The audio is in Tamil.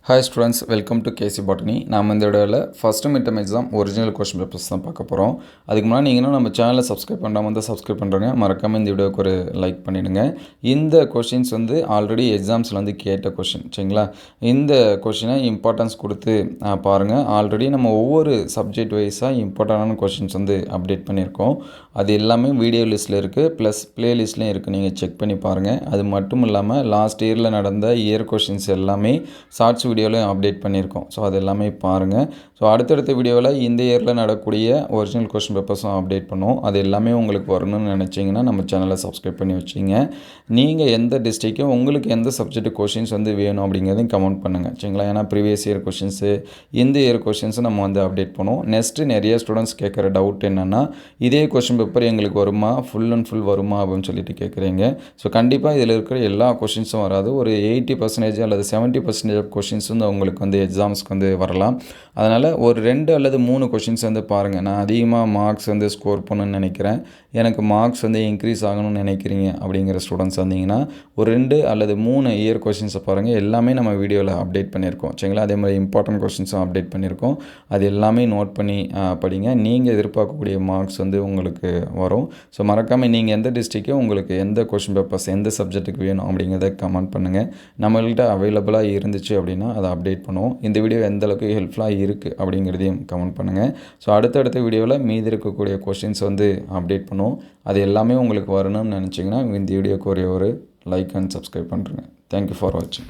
Hi students, welcome to K C botany. நாம் இந்த வீடியோவில் first midterm exam original question papers தான் பார்க்க போகிறோம். அதுக்கு முன்னாடி நீங்கள் இன்னும் நம்ம சேனலை சப்ஸ்கிரைப் பண்ணாமல் வந்து சப்ஸ்கிரைப் பண்ணுறேங்க. மறக்காமல் இந்த வீடியோக்கு ஒரு லைக் பண்ணிவிடுங்க. இந்த கொஷின்ஸ் வந்து ஆல்ரெடி எக்ஸாம்ஸில் வந்து கேட்ட கொஷின், சரிங்களா? இந்த கொஷினை இம்பார்ட்டன்ஸ் கொடுத்து பாருங்கள். ஆல்ரெடி நம்ம ஒவ்வொரு சப்ஜெக்ட் வைஸாக இம்பார்ட்டண்டான கொஷின்ஸ் வந்து அப்டேட் பண்ணியிருக்கோம். அது எல்லாமே வீடியோ லிஸ்ட்டில் இருக்குது, ப்ளஸ் ப்ளேலிஸ்ட்லேயும் இருக்குது. நீங்கள் செக் பண்ணி பாருங்கள். அது மட்டும் இல்லாமல் லாஸ்ட் இயரில் நடந்த இயர் கொஷின்ஸ் எல்லாமே ஷார்ட்ஸ் வீடியோவில் அப்டேட் பண்ணியிருக்கோம். ஸோ அது எல்லாமே பாருங்கள். ஸோ அடுத்தடுத்த வீடியோவில் இந்த இயரில் நடக்கக்கூடிய ஒரிஜினல் கொஸ்டின் பேப்பர்ஸும் அப்டேட் பண்ணுவோம். அது எல்லாமே உங்களுக்கு வரணும்னு நினச்சிங்கன்னா நம்ம சேனலை சப்ஸ்கிரைப் பண்ணி வச்சிங்க. நீங்கள் எந்த டிஸ்ட்ரிக்கும் உங்களுக்கு எந்த சப்ஜெக்ட் கொஷின்ஸ் வந்து வேணும் அப்படிங்கிறதையும் கமெண்ட் பண்ணுங்கள், சரிங்களா? ஏன்னா ப்ரீவியஸ் இயர் கொஷின்ஸு, இந்த இயர் கொஷின்ஸு நம்ம வந்து அப்டேட் பண்ணுவோம். நெக்ஸ்ட்டு நிறைய ஸ்டூடெண்ட்ஸ் கேட்குற டவுட் என்னென்னா, இதே கொஷின் பேப்பர் எங்களுக்கு வருமா, ஃபுல் அண்ட் ஃபுல் வருமா அப்படின்னு சொல்லிட்டு கேட்குறீங்க. ஸோ கண்டிப்பாக இதில் இருக்கிற எல்லா கொஷின்ஸும் வராது. ஒரு 80% அல்லது 70% ஆஃப் கொஷின்ஸ் வந்து உங்களுக்கு வந்து எக்ஸாம்ஸ்க்கு வந்து வரலாம். அதனால் ஒரு 2 அல்லது 3 கொஷின்ஸ் வந்து பாருங்கள். நான் அதிகமாக மார்க்ஸ் வந்து ஸ்கோர் பண்ணணும்னு நினைக்கிறேன், எனக்கு மார்க்ஸ் வந்து இன்க்ரீஸ் ஆகணும்னு நினைக்கிறீங்க அப்படிங்கிற ஸ்டூடெண்ட்ஸ் வந்தீங்கன்னா ஒரு 2 அல்லது 3 இயர் கொஷின்ஸை பாருங்கள். எல்லாமே நம்ம வீடியோவில் அப்டேட் பண்ணியிருக்கோம், சரிங்களா? அதே மாதிரி இம்பார்ட்டன்ட் கொஷின்ஸும் அப்டேட் பண்ணியிருக்கோம். அது எல்லாமே நோட் பண்ணி படிங்க. நீங்கள் எதிர்பார்க்கக்கூடிய மார்க்ஸ் வந்து உங்களுக்கு வரும். ஸோ மறக்காமல் நீங்கள் எந்த டிஸ்ட்ரிக்டோ உங்களுக்கு எந்த கொஷின் பேப்பர்ஸ் எந்த சப்ஜெக்ட்டுக்கு வேணும் அப்படிங்கிறத கமெண்ட் பண்ணுங்கள். நம்மள்கிட்ட அவைலபிளாக இருந்துச்சு அப்படின்னா அதை அப்டேட் பண்ணுவோம். இந்த வீடியோ எந்த அளவுக்கு ஹெல்ப்ஃபுல்லாக இருக்குது அப்படிங்கிறதையும் கமெண்ட் பண்ணுங்கள். ஸோ அடுத்தடுத்த வீடியோவில் மீதி இருக்கக்கூடிய கொஷின்ஸ் வந்து அப்டேட் பண்ணுவோம். அது எல்லாமே உங்களுக்கு வரணும்னு நினச்சிங்கன்னா இந்த வீடியோக்கு ஒரு லைக் அண்ட் சப்ஸ்கிரைப் பண்ணுறேங்க. தேங்க்யூ ஃபார் வாட்சிங்.